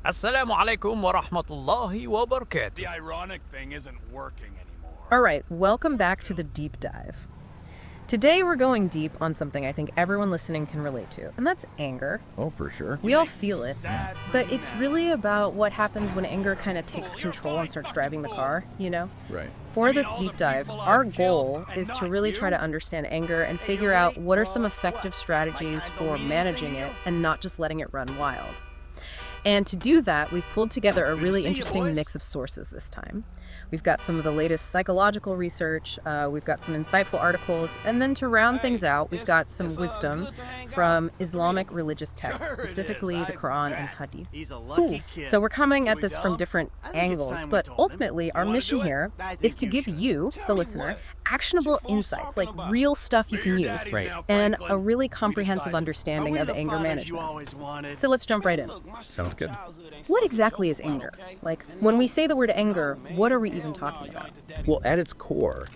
Assalamu alaikum wa rahmatullahi wa barakatuh. The ironic thing isn't working anymore. All right, welcome back to the deep dive. Today we're going deep on something I think everyone listening can relate to, and that's anger. Oh, for sure. We all feel it, Sad but it's really about what happens when anger kind of takes control and starts driving the car, you know? Right. For this deep dive, our goal is to really try to understand anger and figure out what are some effective strategies for managing it and not just letting it run wild. And to do that, we've pulled together a really interesting mix of sources this time. We've got some of the latest psychological research, we've got some insightful articles, and then to round things out, we've got some wisdom from Islamic religious texts, specifically the Quran and Hadith. Cool. So we're coming at this from different angles, but ultimately our mission here is to give you, the listener, actionable insights, like real stuff you can use, and a really comprehensive understanding of anger management. So let's jump right in. Sounds good. What exactly is anger? Like, when we say the word anger, what are we even talking about? Well, at its core,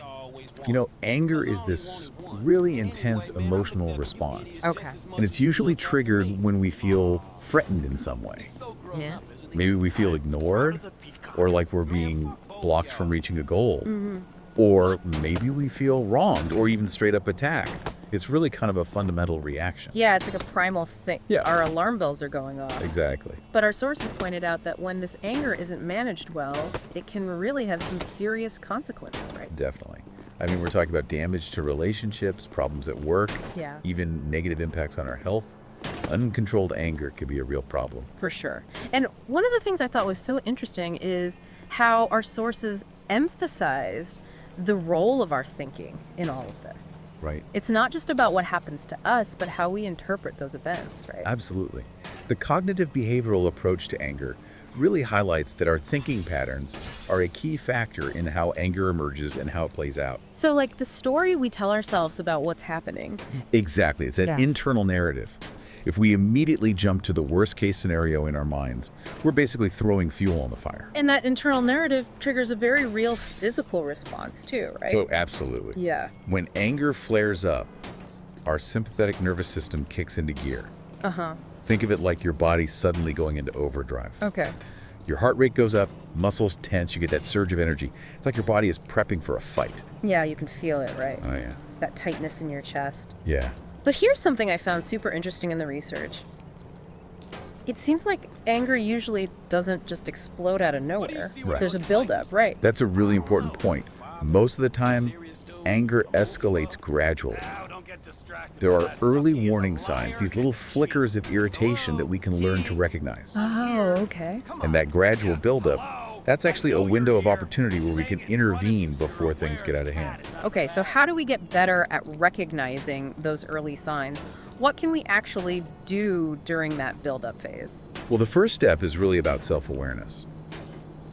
anger is this really intense emotional response. Okay. And it's usually triggered when we feel threatened in some way. Yeah. Maybe we feel ignored, or like we're being blocked from reaching a goal. Or maybe we feel wronged or even straight up attacked. It's really kind of a fundamental reaction. Yeah, it's like a primal thing. Yeah. Our alarm bells are going off. Exactly. But our sources pointed out that when this anger isn't managed well, it can really have some serious consequences, right? Definitely. I mean, we're talking about damage to relationships, problems at work, Yeah. even negative impacts on our health. Uncontrolled anger could be a real problem. For sure. And one of the things I thought was so interesting is how our sources emphasized the role of our thinking in all of this. Right. It's not just about what happens to us, but how we interpret those events, right? Absolutely. The cognitive behavioral approach to anger really highlights that our thinking patterns are a key factor in how anger emerges and how it plays out. So, like the story we tell ourselves about what's happening. Exactly. It's that internal narrative. If we immediately jump to the worst case scenario in our minds, we're basically throwing fuel on the fire. And that internal narrative triggers a very real physical response too, right? So absolutely. Yeah. When anger flares up, our sympathetic nervous system kicks into gear. Uh-huh. Think of it like your body suddenly going into overdrive. Okay. Your heart rate goes up, muscles tense, you get that surge of energy. It's like your body is prepping for a fight. Yeah, you can feel it, right? Oh, yeah. That tightness in your chest. Yeah. But here's something I found super interesting in the research. It seems like anger usually doesn't just explode out of nowhere. Right. There's a buildup, right? That's a really important point. Most of the time, anger escalates gradually. There are early warning signs, these little flickers of irritation that we can learn to recognize. Oh, okay. And that gradual buildup, that's actually a window of opportunity where we can intervene before things get out of hand. Okay, so how do we get better at recognizing those early signs? What can we actually do during that buildup phase? Well, the first step is really about self-awareness.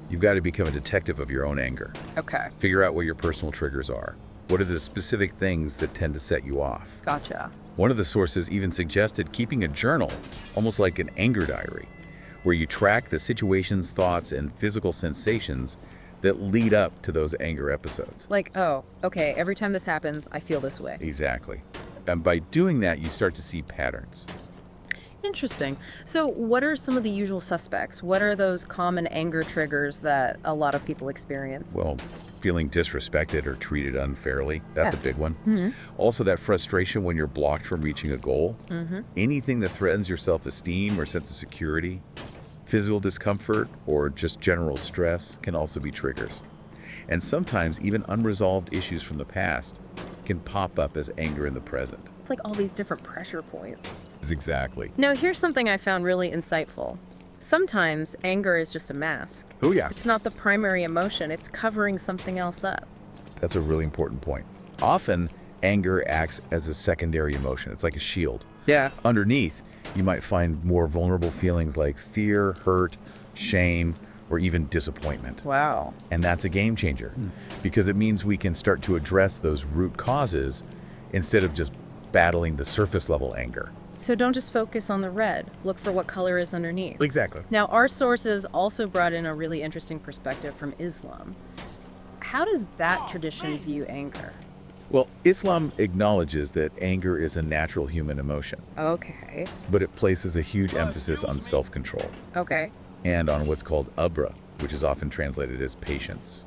You've got to become a detective of your own anger. Okay, Figure out what your personal triggers are. What are the specific things that tend to set you off? gotcha. One of the sources even suggested keeping a journal, almost like an anger diary, where you track the situations, thoughts, and physical sensations that lead up to those anger episodes. Like, oh, okay, every time this happens, I feel this way. Exactly. And by doing that, you start to see patterns. Interesting. So what are some of the usual suspects? What are those common anger triggers that a lot of people experience? Well, feeling disrespected or treated unfairly, that's a big one. Also, that frustration when you're blocked from reaching a goal. Anything that threatens your self-esteem or sense of security. Physical discomfort or just general stress can also be triggers. And sometimes even unresolved issues from the past can pop up as anger in the present. It's like all these different pressure points. Exactly. Now, here's something I found really insightful. Sometimes anger is just a mask. Oh yeah, It's not the primary emotion, it's covering something else up. that's a really important point. Often, anger acts as a secondary emotion. It's like a shield. Yeah. Underneath, you might find more vulnerable feelings like fear, hurt, shame, or even disappointment. Wow. And that's a game changer because it means we can start to address those root causes instead of just battling the surface level anger. So don't just focus on the red. Look for what color is underneath. Exactly. Now, our sources also brought in a really interesting perspective from Islam. How does that tradition view anger? Well, Islam acknowledges that anger is a natural human emotion, Okay. but it places a huge emphasis on self-control. Okay. and on what's called abra, which is often translated as patience.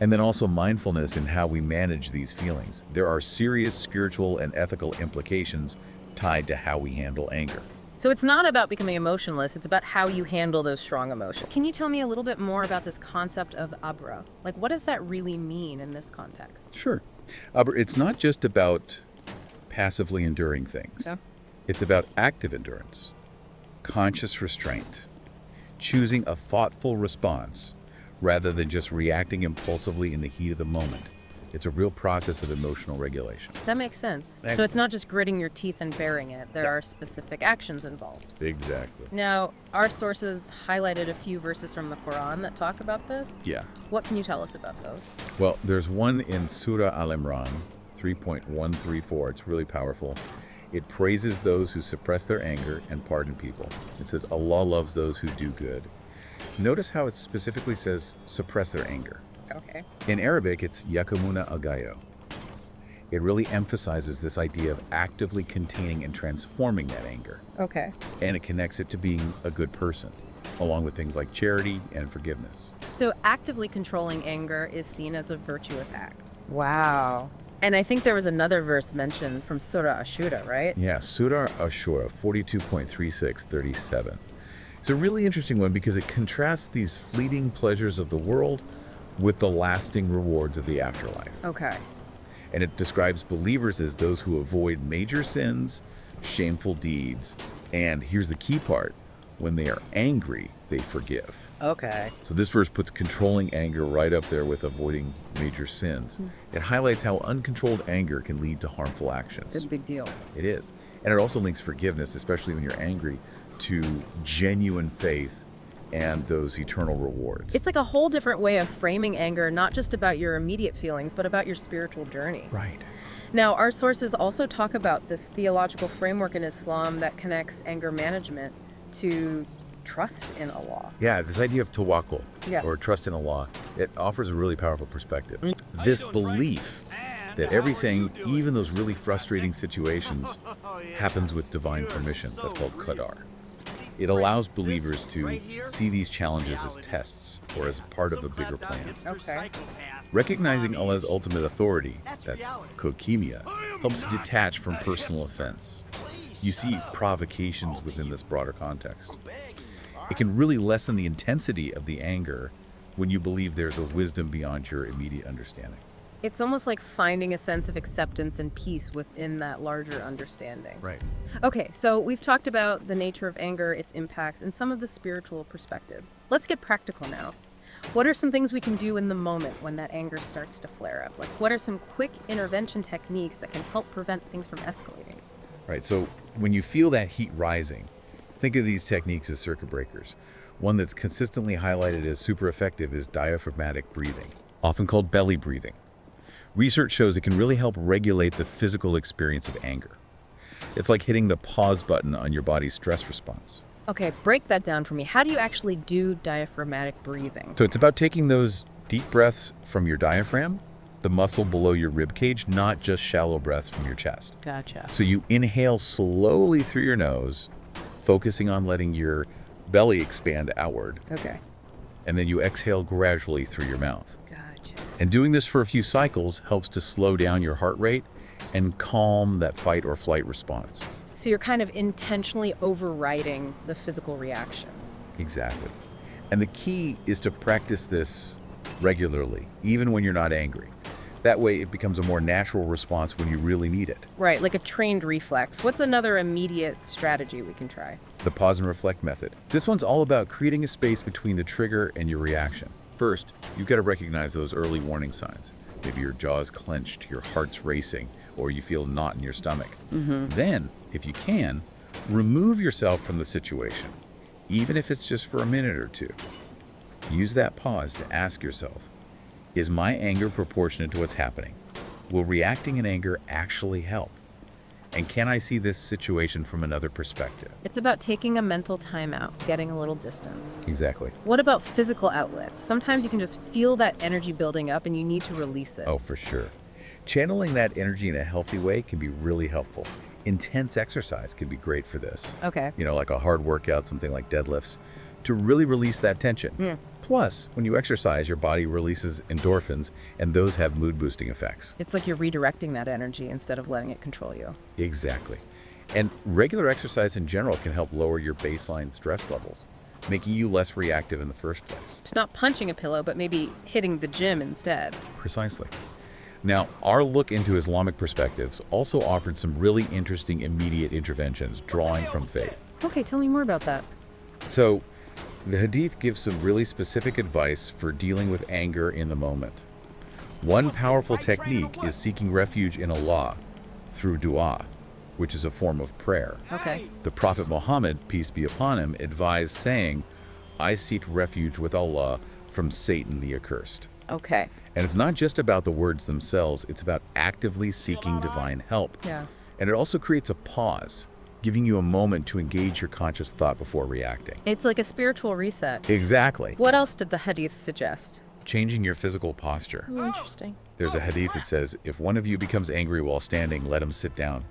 And then also mindfulness in how we manage these feelings. There are serious spiritual and ethical implications tied to how we handle anger. So it's not about becoming emotionless, it's about how you handle those strong emotions. Can you tell me a little bit more about this concept of abra? Like, what does that really mean in this context? Sure. It's not just about passively enduring things. Yeah. It's about active endurance, conscious restraint, choosing a thoughtful response rather than just reacting impulsively in the heat of the moment. It's a real process of emotional regulation. That makes sense. Thank So you. it's not just gritting your teeth and bearing it. There are specific actions involved. Exactly. Now, our sources highlighted a few verses from the Quran that talk about this. Yeah. What can you tell us about those? Well, there's one in Surah Al-Imran, 3.134. It's really powerful. It praises those who suppress their anger and pardon people. It says, Allah loves those who do good. Notice how it specifically says suppress their anger. Okay. In Arabic, it's yakumuna agayo. It really emphasizes this idea of actively containing and transforming that anger. Okay. And it connects it to being a good person, along with things like charity and forgiveness. So actively controlling anger is seen as a virtuous act. Wow. And I think there was another verse mentioned from Surah Ashura, right? Yeah, Surah Ashura 42.3637. It's a really interesting one because it contrasts these fleeting pleasures of the world with the lasting rewards of the afterlife. Okay. And it describes believers as those who avoid major sins, shameful deeds, and here's the key part, when they are angry, they forgive. Okay. So this verse puts controlling anger right up there with avoiding major sins. It highlights how uncontrolled anger can lead to harmful actions. Big deal. It is. And it also links forgiveness, especially when you're angry, to genuine faith and those eternal rewards. It's like a whole different way of framing anger, not just about your immediate feelings, but about your spiritual journey. Right. Now, our sources also talk about this theological framework in Islam that connects anger management to trust in Allah. Yeah, this idea of tawakkul, Yeah. or trust in Allah, it offers a really powerful perspective. How you This doing, belief And that how are everything, you doing, even those Mr. really frustrating Interesting? situations, Oh, yeah. happens with divine You are permission. so That's called real. qadar. It allows This believers to right here see these challenges as reality. tests or as part of a Some bigger clapped-out plan. hipster Okay. psychopath Recognizing mommies. Allah's ultimate authority, That's that's reality. kokemia, I am helps not detach from a personal hipster. offense. Please You shut see up. provocations within you. this broader context. I'm begging you, all It can really lessen the intensity of the anger when you believe there's a wisdom beyond your immediate understanding. It's almost like finding a sense of acceptance and peace within that larger understanding. Right. Okay, so we've talked about the nature of anger, its impacts, and some of the spiritual perspectives. Let's get practical now. What are some things we can do in the moment when that anger starts to flare up? Like, what are some quick intervention techniques that can help prevent things from escalating? Right. So when you feel that heat rising, think of these techniques as circuit breakers. One that's consistently highlighted as super effective is diaphragmatic breathing, often called belly breathing. Research shows it can really help regulate the physical experience of anger. It's like hitting the pause button on your body's stress response. Okay, break that down for me. How do you actually do diaphragmatic breathing? So it's about taking those deep breaths from your diaphragm, the muscle below your rib cage, not just shallow breaths from your chest. Gotcha. So you inhale slowly through your nose, focusing on letting your belly expand outward, Okay. and then you exhale gradually through your mouth. Gotcha. And doing this for a few cycles helps to slow down your heart rate and calm that fight or flight response. So you're kind of intentionally overriding the physical reaction. Exactly. And the key is to practice this regularly, even when you're not angry. That way it becomes a more natural response when you really need it. Right, like a trained reflex. What's another immediate strategy we can try? The pause and reflect method. This one's all about creating a space between the trigger and your reaction. First, you've got to recognize those early warning signs. Maybe your jaw's clenched, your heart's racing, or you feel a knot in your stomach. Then, if you can, remove yourself from the situation, even if it's just for a minute or two. Use that pause to ask yourself, is my anger proportionate to what's happening? Will reacting in anger actually help? And can I see this situation from another perspective? It's about taking a mental timeout, getting a little distance. Exactly. What about physical outlets? Sometimes you can just feel that energy building up and you need to release it. Oh, for sure. Channeling that energy in a healthy way can be really helpful. Intense exercise can be great for this. Okay. Like a hard workout, something like deadlifts. to really release that tension. Plus, when you exercise, your body releases endorphins, and those have mood-boosting effects. It's like you're redirecting that energy instead of letting it control you. Exactly. And regular exercise in general can help lower your baseline stress levels, making you less reactive in the first place. It's not punching a pillow, but maybe hitting the gym instead. Precisely. Now, our look into Islamic perspectives also offered some really interesting immediate interventions drawing from faith. Okay, tell me more about that. So, the Hadith gives some really specific advice for dealing with anger in the moment. One powerful technique is seeking refuge in Allah through dua, which is a form of prayer. Okay. The Prophet Muhammad, peace be upon him, advised saying, "I seek refuge with Allah from Satan the accursed." Okay. And it's not just about the words themselves, it's about actively seeking divine help. Yeah. And it also creates a pause, giving you a moment to engage your conscious thought before reacting. It's like a spiritual reset. Exactly. What else did the hadith suggest? Changing your physical posture. Interesting. There's a hadith that says, if one of you becomes angry while standing, let him sit down.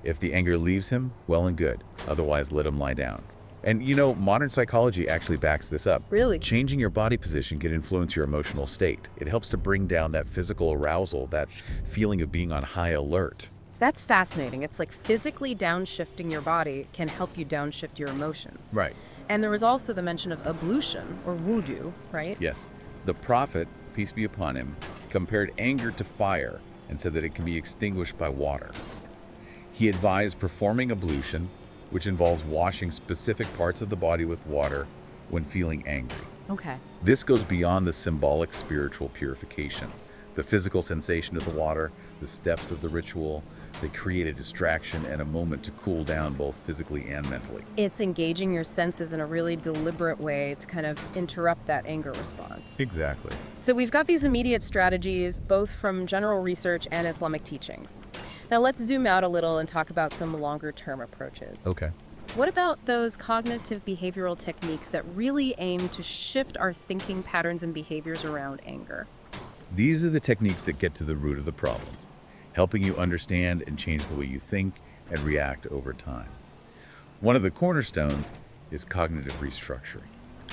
If the anger leaves him, well and good. Otherwise, let him lie down. And you know, modern psychology actually backs this up. Really? Changing your body position can influence your emotional state. It helps to bring down that physical arousal, that feeling of being on high alert. That's fascinating. It's like physically downshifting your body can help you downshift your emotions. Right. And there was also the mention of ablution or wudu, right? Yes. The Prophet, peace be upon him, compared anger to fire and said that it can be extinguished by water. He advised performing ablution, which involves washing specific parts of the body with water when feeling angry. Okay. This goes beyond the symbolic spiritual purification. The physical sensation of the water, the steps of the ritual, they create a distraction and a moment to cool down both physically and mentally. It's engaging your senses in a really deliberate way to kind of interrupt that anger response. Exactly. So we've got these immediate strategies, both from general research and Islamic teachings. Now let's zoom out a little and talk about some longer-term approaches. Okay. What about those cognitive behavioral techniques that really aim to shift our thinking patterns and behaviors around anger? These are the techniques that get to the root of the problem, helping you understand and change the way you think and react over time. One of the cornerstones is cognitive restructuring.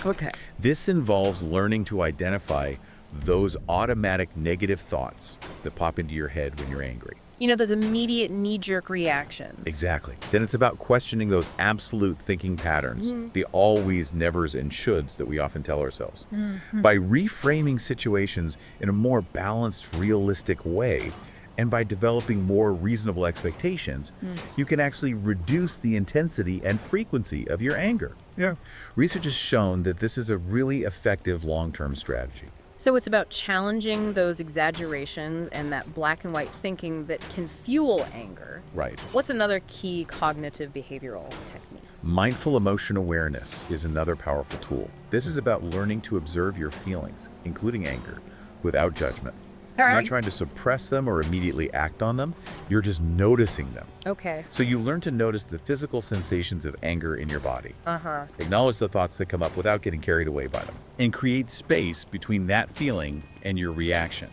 Okay. This involves learning to identify those automatic negative thoughts that pop into your head when you're angry. You know, those immediate knee-jerk reactions. Exactly. Then it's about questioning those absolute thinking patterns, the always, nevers, and shoulds that we often tell ourselves. By reframing situations in a more balanced, realistic way, and by developing more reasonable expectations, you can actually reduce the intensity and frequency of your anger. Yeah. Research has shown that this is a really effective long-term strategy. So it's about challenging those exaggerations and that black and white thinking that can fuel anger. Right. What's another key cognitive behavioral technique? Mindful emotion awareness is another powerful tool. This is about learning to observe your feelings, including anger, without judgment. All You're right. not trying to suppress them or immediately act on them. You're just noticing them. Okay. So you learn to notice the physical sensations of anger in your body. Uh-huh. Acknowledge the thoughts that come up without getting carried away by them. And create space between that feeling and your reaction.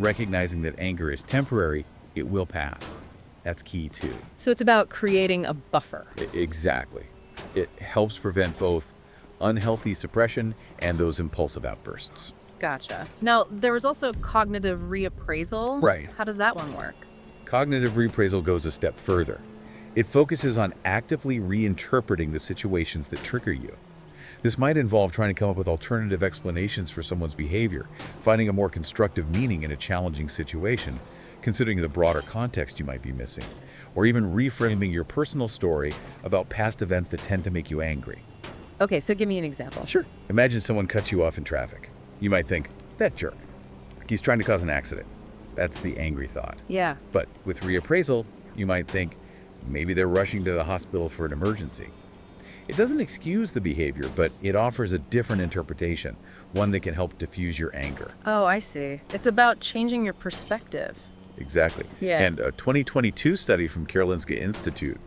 Recognizing that anger is temporary, it will pass. That's key too. So it's about creating a buffer. Exactly. It helps prevent both unhealthy suppression and those impulsive outbursts. Gotcha. Now, there was also cognitive reappraisal. Right. How does that one work? Cognitive reappraisal goes a step further. It focuses on actively reinterpreting the situations that trigger you. This might involve trying to come up with alternative explanations for someone's behavior, finding a more constructive meaning in a challenging situation, considering the broader context you might be missing, or even reframing your personal story about past events that tend to make you angry. Okay, so give me an example. Sure. Imagine someone cuts you off in traffic. You might think, that jerk. He's trying to cause an accident. That's the angry thought. Yeah. But with reappraisal, you might think, maybe they're rushing to the hospital for an emergency. It doesn't excuse the behavior, but it offers a different interpretation, one that can help diffuse your anger. Oh, I see. It's about changing your perspective. Exactly. Yeah. And a 2022 study from Karolinska Institute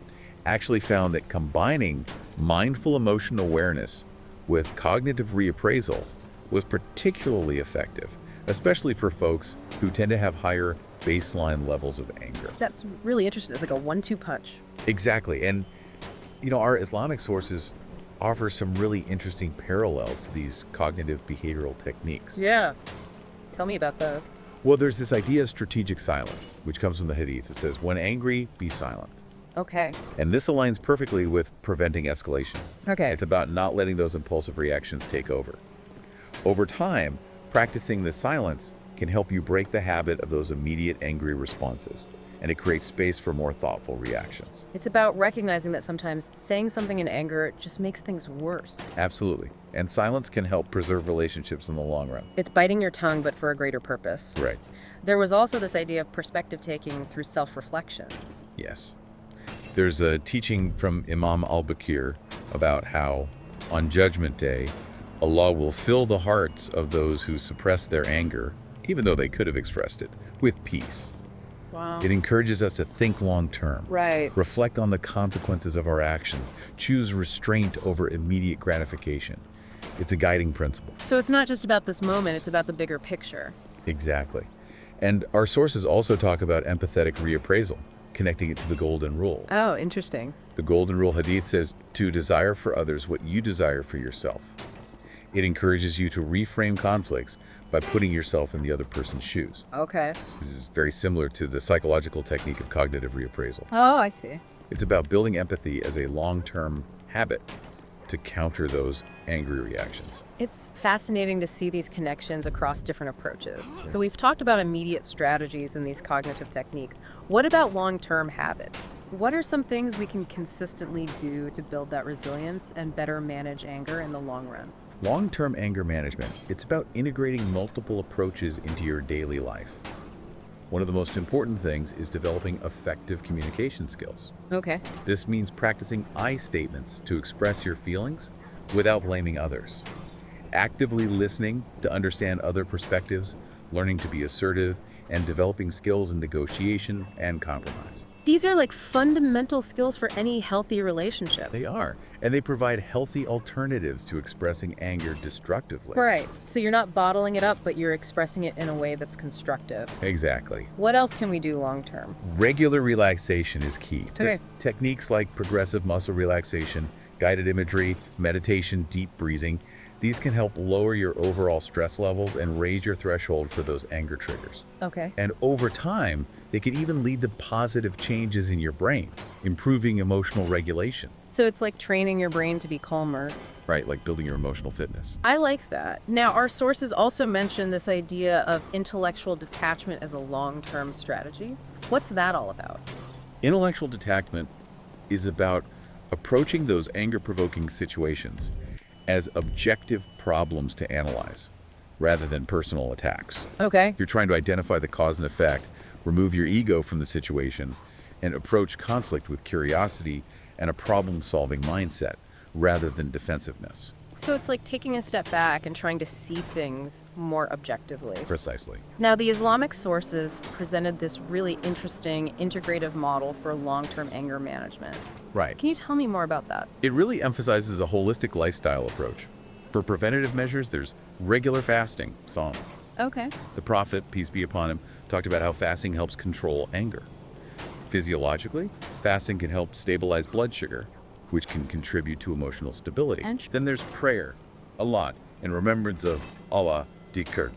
actually found that combining mindful emotion awareness with cognitive reappraisal was particularly effective, especially for folks who tend to have higher baseline levels of anger. That's really interesting. It's like a 1-2 punch. Exactly. And, you know, our Islamic sources offers some really interesting parallels to these cognitive behavioral techniques. Yeah. Tell me about those. Well, there's this idea of strategic silence, which comes from the Hadith. It says, when angry, be silent. Okay. And this aligns perfectly with preventing escalation. Okay. It's about not letting those impulsive reactions take over. Over time, practicing the silence can help you break the habit of those immediate angry responses, and it creates space for more thoughtful reactions. It's about recognizing that sometimes saying something in anger just makes things worse. Absolutely. And silence can help preserve relationships in the long run. It's biting your tongue, but for a greater purpose. Right. There was also this idea of perspective taking through self-reflection. Yes. There's a teaching from Imam al-Bakir about how on Judgment Day, Allah will fill the hearts of those who suppress their anger, even though they could have expressed it, with peace. Wow. It encourages us to think long term. Right. Reflect on the consequences of our actions. Choose restraint over immediate gratification. It's a guiding principle. So it's not just about this moment, it's about the bigger picture. Exactly. And our sources also talk about empathetic reappraisal, connecting it to the Golden Rule. Oh, interesting. The Golden Rule Hadith says to desire for others what you desire for yourself. It encourages you to reframe conflicts by putting yourself in the other person's shoes. Okay. This is very similar to the psychological technique of cognitive reappraisal. Oh, I see. It's about building empathy as a long-term habit to counter those angry reactions. It's fascinating to see these connections across different approaches. So we've talked about immediate strategies in these cognitive techniques. What about long-term habits? What are some things we can consistently do to build that resilience and better manage anger in the long run? Long-term anger management, it's about integrating multiple approaches into your daily life. One of the most important things is developing effective communication skills. Okay. This means practicing I statements to express your feelings without blaming others. Actively listening to understand other perspectives, learning to be assertive, and developing skills in negotiation and compromise. These are like fundamental skills for any healthy relationship. They are, and they provide healthy alternatives to expressing anger destructively. Right. So you're not bottling it up, but you're expressing it in a way that's constructive. Exactly. What else can we do long term? Regular relaxation is key. Okay. Techniques like progressive muscle relaxation, guided imagery, meditation, deep breathing, these can help lower your overall stress levels and raise your threshold for those anger triggers. Okay. And over time, they can even lead to positive changes in your brain, improving emotional regulation. So it's like training your brain to be calmer. Right, like building your emotional fitness. I like that. Now, our sources also mention this idea of intellectual detachment as a long-term strategy. What's that all about? Intellectual detachment is about approaching those anger-provoking situations as objective problems to analyze, rather than personal attacks. Okay. You're trying to identify the cause and effect, remove your ego from the situation, and approach conflict with curiosity and a problem-solving mindset, rather than defensiveness. So it's like taking a step back and trying to see things more objectively. Precisely. Now, the Islamic sources presented this really interesting integrative model for long-term anger management. Right. Can you tell me more about that? It really emphasizes a holistic lifestyle approach. For preventative measures, there's regular fasting, Psalm. Okay. The Prophet, peace be upon him, talked about how fasting helps control anger. Physiologically, fasting can help stabilize blood sugar, which can contribute to emotional stability. Then there's prayer, a lot, in remembrance of Allah, dhikr.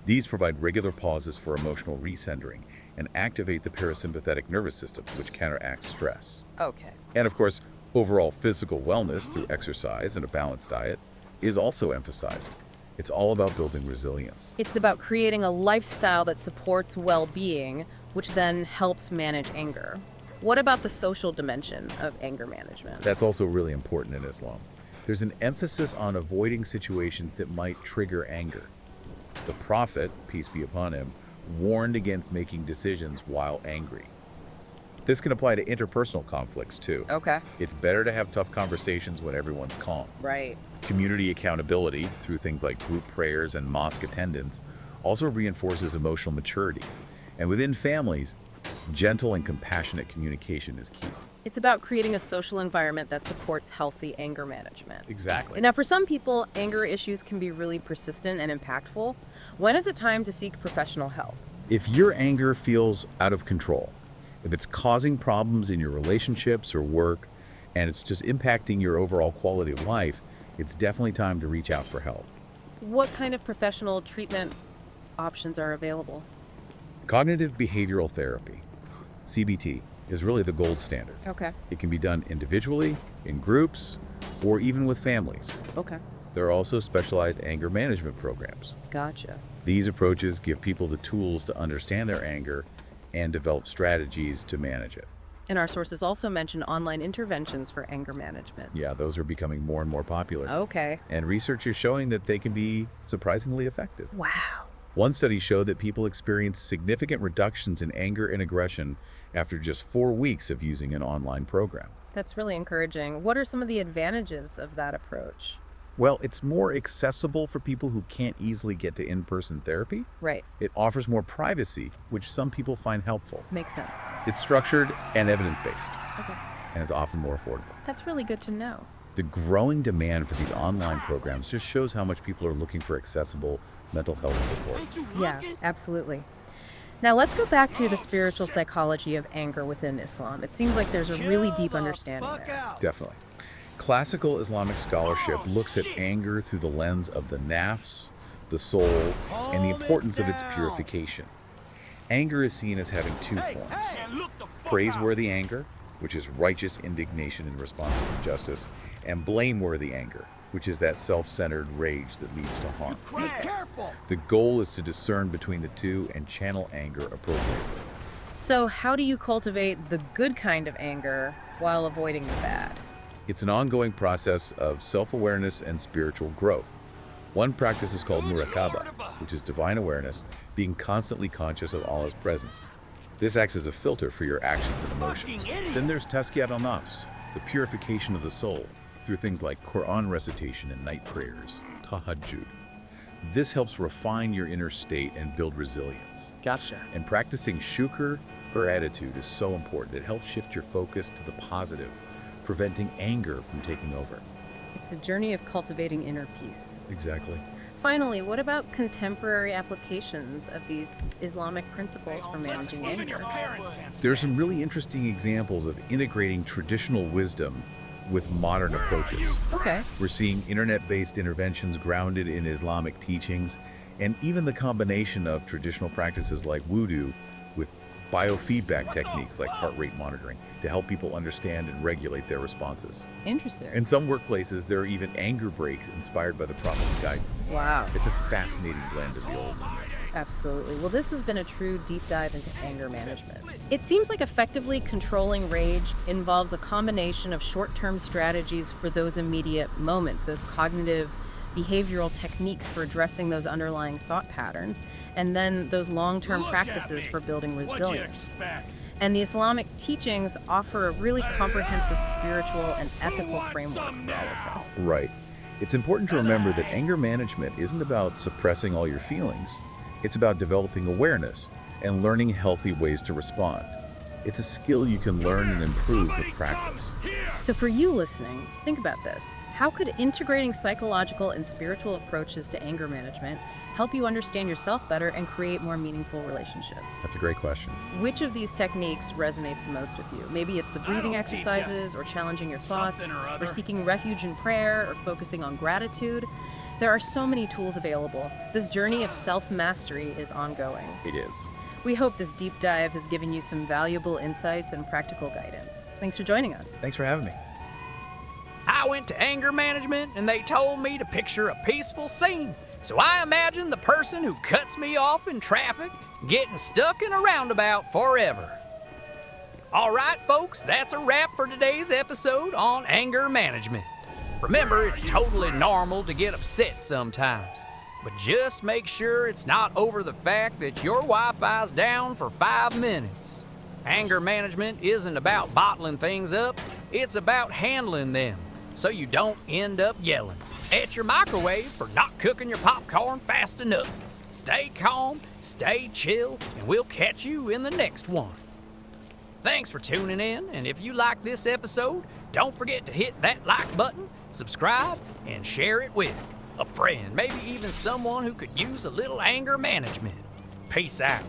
These provide regular pauses for emotional recentering and activate the parasympathetic nervous system, which counteracts stress. Okay. And of course, overall physical wellness through exercise and a balanced diet is also emphasized. It's all about building resilience. It's about creating a lifestyle that supports well-being, which then helps manage anger. What about the social dimension of anger management? That's also really important in Islam. There's an emphasis on avoiding situations that might trigger anger. The Prophet, peace be upon him, warned against making decisions while angry. This can apply to interpersonal conflicts too. Okay. It's better to have tough conversations when everyone's calm. Right. Community accountability through things like group prayers and mosque attendance also reinforces emotional maturity. And within families, gentle and compassionate communication is key. It's about creating a social environment that supports healthy anger management. Exactly. Now, for some people, anger issues can be really persistent and impactful. When is it time to seek professional help? If your anger feels out of control, if it's causing problems in your relationships or work, and it's just impacting your overall quality of life, it's definitely time to reach out for help. What kind of professional treatment options are available? Cognitive behavioral therapy, CBT, is really the gold standard. Okay. It can be done individually, in groups, or even with families. Okay. There are also specialized anger management programs. Gotcha. These approaches give people the tools to understand their anger and develop strategies to manage it. And our sources also mention online interventions for anger management. Yeah, those are becoming more and more popular. Okay. And research is showing that they can be surprisingly effective. Wow. One study showed that people experienced significant reductions in anger and aggression after just 4 weeks of using an online program. That's really encouraging. What are some of the advantages of that approach? Well, it's more accessible for people who can't easily get to in-person therapy. Right. It offers more privacy, which some people find helpful. Makes sense. It's structured and evidence-based, Okay. and it's often more affordable. That's really good to know. The growing demand for these online programs just shows how much people are looking for accessible mental health support. Yeah, absolutely. Now let's go back to the spiritual psychology of anger within Islam. It seems like there's a really deep understanding there. Definitely. Classical Islamic scholarship looks at anger through the lens of the nafs, the soul, and the importance of its purification. Anger is seen as having two forms: praiseworthy anger, which is righteous indignation in response to injustice, and blameworthy anger, which is that self-centered rage that leads to harm. The goal is to discern between the two and channel anger appropriately. So how do you cultivate the good kind of anger while avoiding the bad? It's an ongoing process of self-awareness and spiritual growth. One practice is called muraqabah, which is divine awareness, being constantly conscious of Allah's presence. This acts as a filter for your actions and emotions. Then there's tazkiyat al-nafs, the purification of the soul, through things like Quran recitation and night prayers, tahajjud. This helps refine your inner state and build resilience. Gotcha. And practicing shukr, or attitude, is so important. It helps shift your focus to the positive, preventing anger from taking over. It's a journey of cultivating inner peace. Exactly. Finally, what about contemporary applications of these Islamic principles for managing anger? There are some really interesting examples of integrating traditional wisdom with modern approaches. Okay. We're seeing internet-based interventions grounded in Islamic teachings, and even the combination of traditional practices like wudu with biofeedback techniques like heart rate monitoring to help people understand and regulate their responses. Interesting. In some workplaces, there are even anger breaks inspired by the Prophet's guidance. Wow. It's a fascinating blend of the old and the new. Absolutely. Well, this has been a true deep dive into anger management. It seems like effectively controlling rage involves a combination of short-term strategies for those immediate moments, those cognitive behavioral techniques for addressing those underlying thought patterns, and then those long-term practices for building resilience. And the Islamic teachings offer a really comprehensive spiritual and ethical framework for all of this. Right. It's important to remember that anger management isn't about suppressing all your feelings. It's about developing awareness and learning healthy ways to respond. It's a skill you can learn and improve with practice. So for you listening, think about this. How could integrating psychological and spiritual approaches to anger management help you understand yourself better and create more meaningful relationships? That's a great question. Which of these techniques resonates most with you? Maybe it's the breathing don't teach exercises, or challenging your thoughts, Something or or other. seeking refuge in prayer, or focusing on gratitude. There are so many tools available. This journey of self-mastery is ongoing. It is. We hope this deep dive has given you some valuable insights and practical guidance. Thanks for joining us. Thanks for having me. I went to anger management and they told me to picture a peaceful scene. So I imagined the person who cuts me off in traffic getting stuck in a roundabout forever. All right, folks, that's a wrap for today's episode on anger management. Remember, it's totally normal to get upset sometimes, but just make sure it's not over the fact that your Wi-Fi's down for 5 minutes. Anger management isn't about bottling things up, it's about handling them so you don't end up yelling at your microwave for not cooking your popcorn fast enough. Stay calm, stay chill, and we'll catch you in the next one. Thanks for tuning in, and if you like this episode, don't forget to hit that like button, subscribe, and share it with a friend, maybe even someone who could use a little anger management. Peace out.